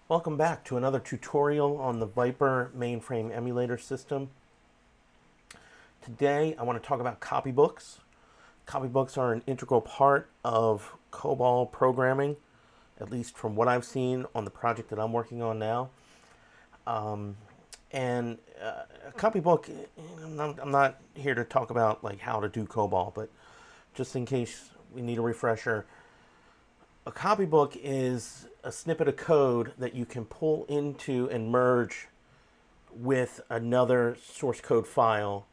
Welcome back to another tutorial on the VIPER mainframe emulator system. Today I want to talk about copybooks. Copybooks are an integral part of COBOL programming, at least from what I've seen on the project that I'm working on now. A copybook, I'm not here to talk about like how to do COBOL, but just in case we need a refresher, a copybook is a snippet of code that you can pull into and merge with another source code file,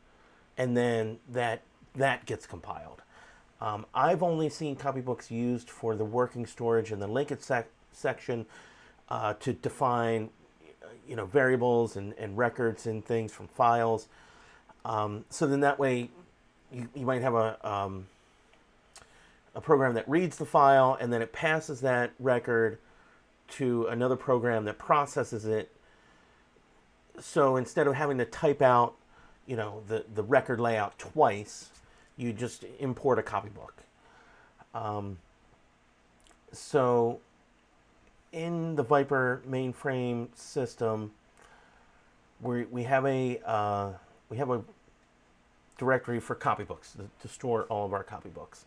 and then that gets compiled. I've only seen copybooks used for the working storage and the linkage section to define, variables and records and things from files. So then that way, you might have a program that reads the file and then it passes that record to another program that processes it. So instead of having to type out, the record layout twice, you just import a copybook. So in the VIPER mainframe system, we have a directory for copybooks to store all of our copybooks.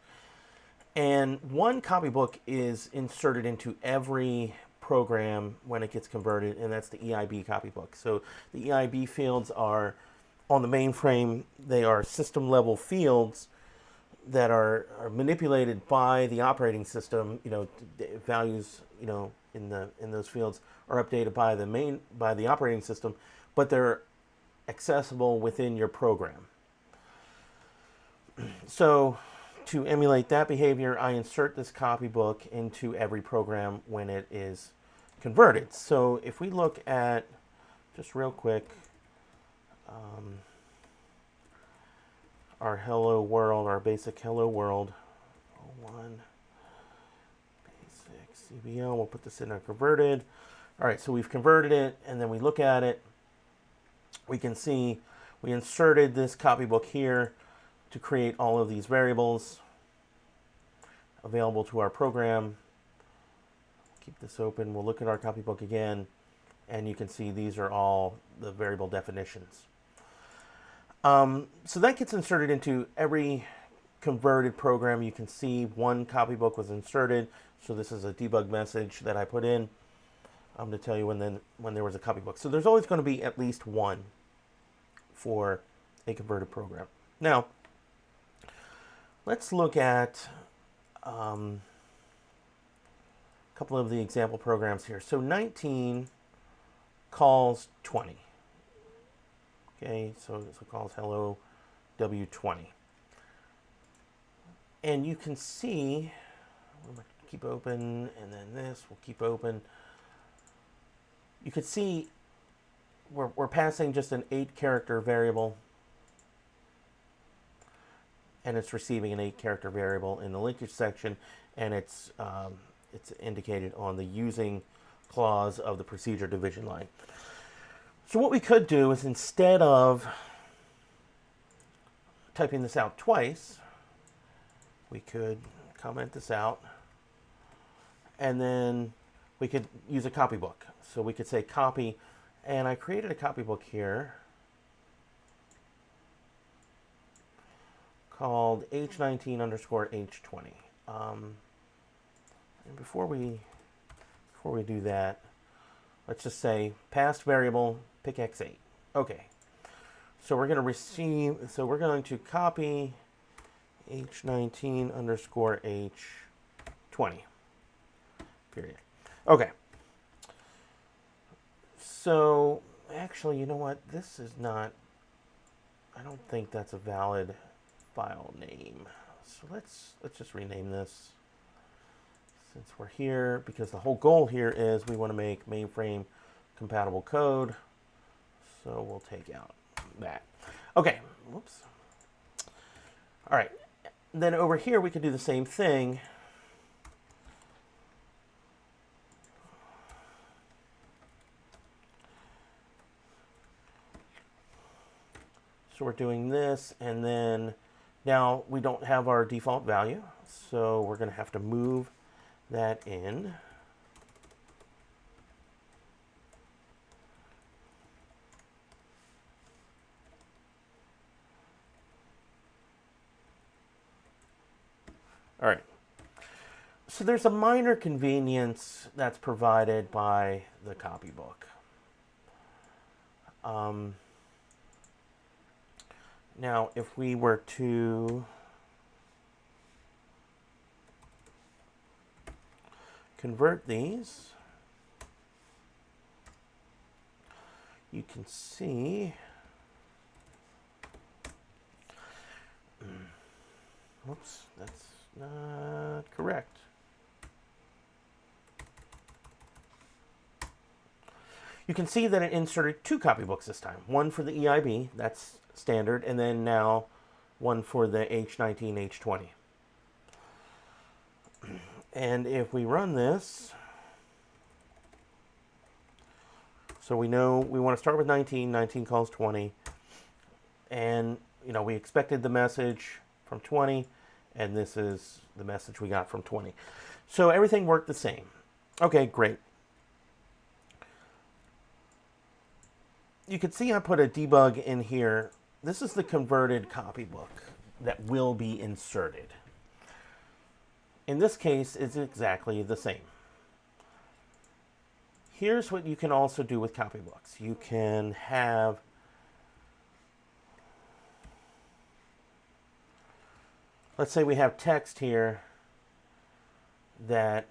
And one copybook is inserted into every program when it gets converted, and that's the EIB copybook. So the EIB fields are on the mainframe. They are system level fields that are manipulated by the operating system. Values in those fields are updated by the operating system, but they're accessible within your program. So to emulate that behavior, I insert this copybook into every program when it is converted. So if we look at, just real quick, our hello world, our basic hello world, 01, basic CBL, we'll put this in our converted. All right, so we've converted it, and then we look at it. We can see we inserted this copybook here to create all of these variables available to our program. Keep this open. We'll look at our copybook again, and you can see these are all the variable definitions. So that gets inserted into every converted program. You can see one copybook was inserted. So this is a debug message that I put in to tell you when there was a copybook. So there's always going to be at least one for a converted program. Now, let's look at a couple of the example programs here. So 19 calls 20. Okay, so it calls hello W20. And you can see, we'll keep open, and then this will keep open. You can see we're passing just an 8-character variable, and it's receiving an 8-character variable in the linkage section, and it's indicated on the using clause of the procedure division line. So what we could do is, instead of typing this out twice, we could comment this out, and then we could use a copybook. So we could say copy, and I created a copybook here called H19 underscore H20. And before we do that, let's just say past variable pick x8. Okay. So we're going to copy H19 underscore H20. Period. Okay. So actually, you know what? This is not, I don't think that's a valid file name. So let's just rename this, since we're here, because the whole goal here is we want to make mainframe compatible code. So we'll take out that. Okay, whoops. All right, then over here we could do the same thing. So we're doing this, and then now we don't have our default value, so we're going to have to move that in. All right. So there's a minor convenience that's provided by the copybook. Now, if we were to convert these, you can see, whoops, that's not correct. You can see that it inserted 2 copybooks this time. One for the EIB, that's standard, and then now one for the H19, H20. And if we run this, so we know we want to start with 19, 19 calls 20, and we expected the message from 20, and this is the message we got from 20. So everything worked the same. Okay, great. You can see I put a debug in here. This is the converted copybook that will be inserted. In this case, it's exactly the same. Here's what you can also do with copybooks. You can have let's say we have text here that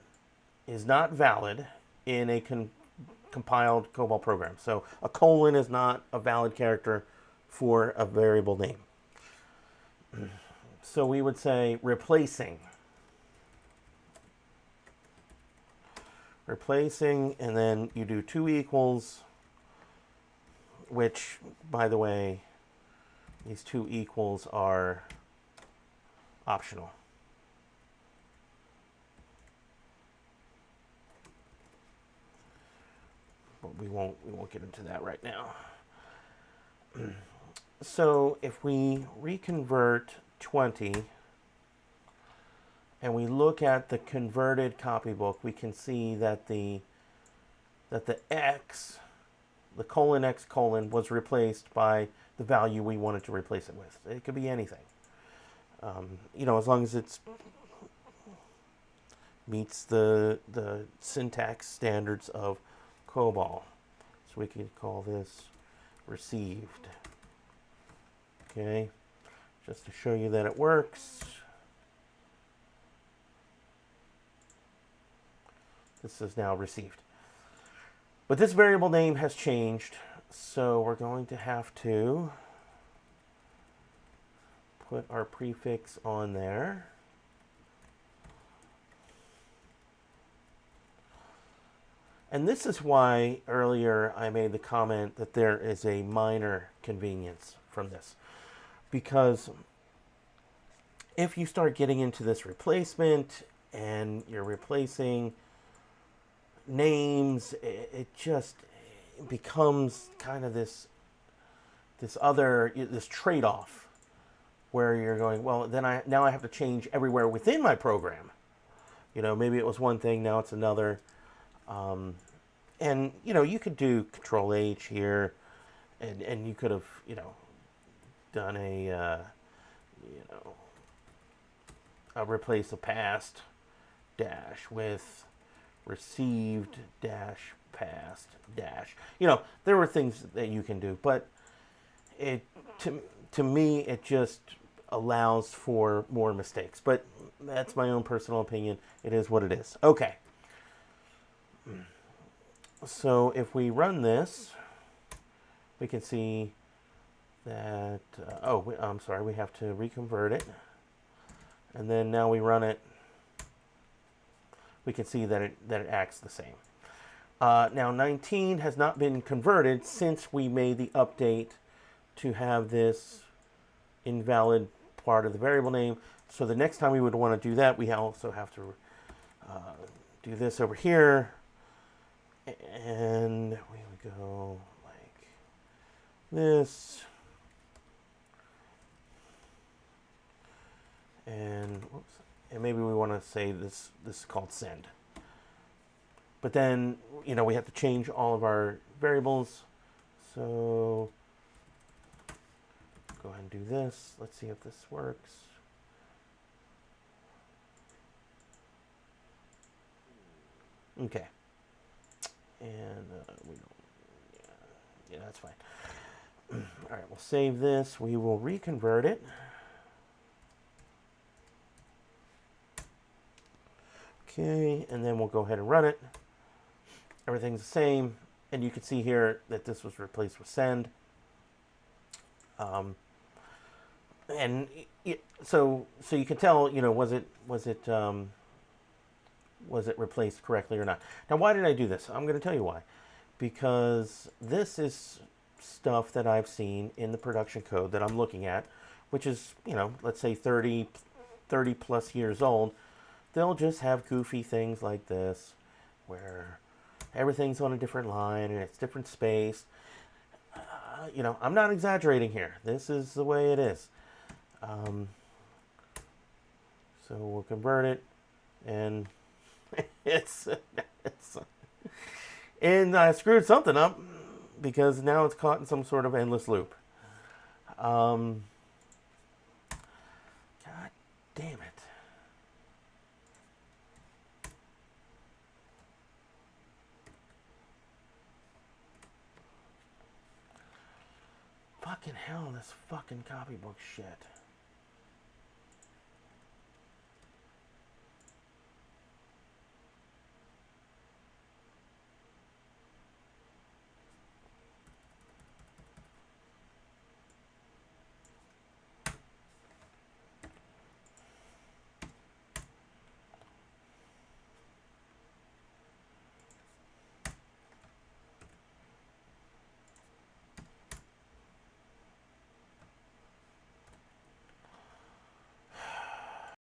is not valid in a compiled COBOL program. So a colon is not a valid character for a variable name. So we would say replacing, and then you do 2 equals, which, by the way, these 2 equals are optional. But we won't get into that right now. So if we reconvert 20 and we look at the converted copybook, we can see that the X, the colon X colon, was replaced by the value we wanted to replace it with. It could be anything. As long as it meets the syntax standards of COBOL. So we could call this received. Okay, just to show you that it works. This is now received. But this variable name has changed, so we're going to have to put our prefix on there. And this is why earlier I made the comment that there is a minor convenience from this. Because if you start getting into this replacement and you're replacing names, it just becomes kind of this trade-off where you're going, well, then now I have to change everywhere within my program. Maybe it was one thing, now it's another. And you could do Control H here, and you could have done a replace a past dash with received dash past dash. There were things that you can do, but to me it just allows for more mistakes. But that's my own personal opinion. It is what it is. Okay. So if we run this, we can see that, I'm sorry, we have to reconvert it. And then now we run it, we can see that it acts the same. Now 19 has not been converted since we made the update to have this invalid part of the variable name. So the next time we would want to do that, we also have to do this over here. And we would go like this. And maybe we want to say this is called send. But then, we have to change all of our variables. So go ahead and do this. Let's see if this works. Okay. And we don't, yeah, that's fine. All right, we'll save this. We will reconvert it. Okay, and then we'll go ahead and run it. Everything's the same, and you can see here that this was replaced with send. And so you can tell, was it replaced correctly or not. Now, why did I do this? I'm going to tell you why. Because this is stuff that I've seen in the production code that I'm looking at, which is, let's say 30 plus years old. They'll just have goofy things like this where everything's on a different line and it's different space. I'm not exaggerating here. This is the way it is. So we'll convert it, and and I screwed something up because now it's caught in some sort of endless loop. God damn it. Fucking hell, this fucking copybook shit.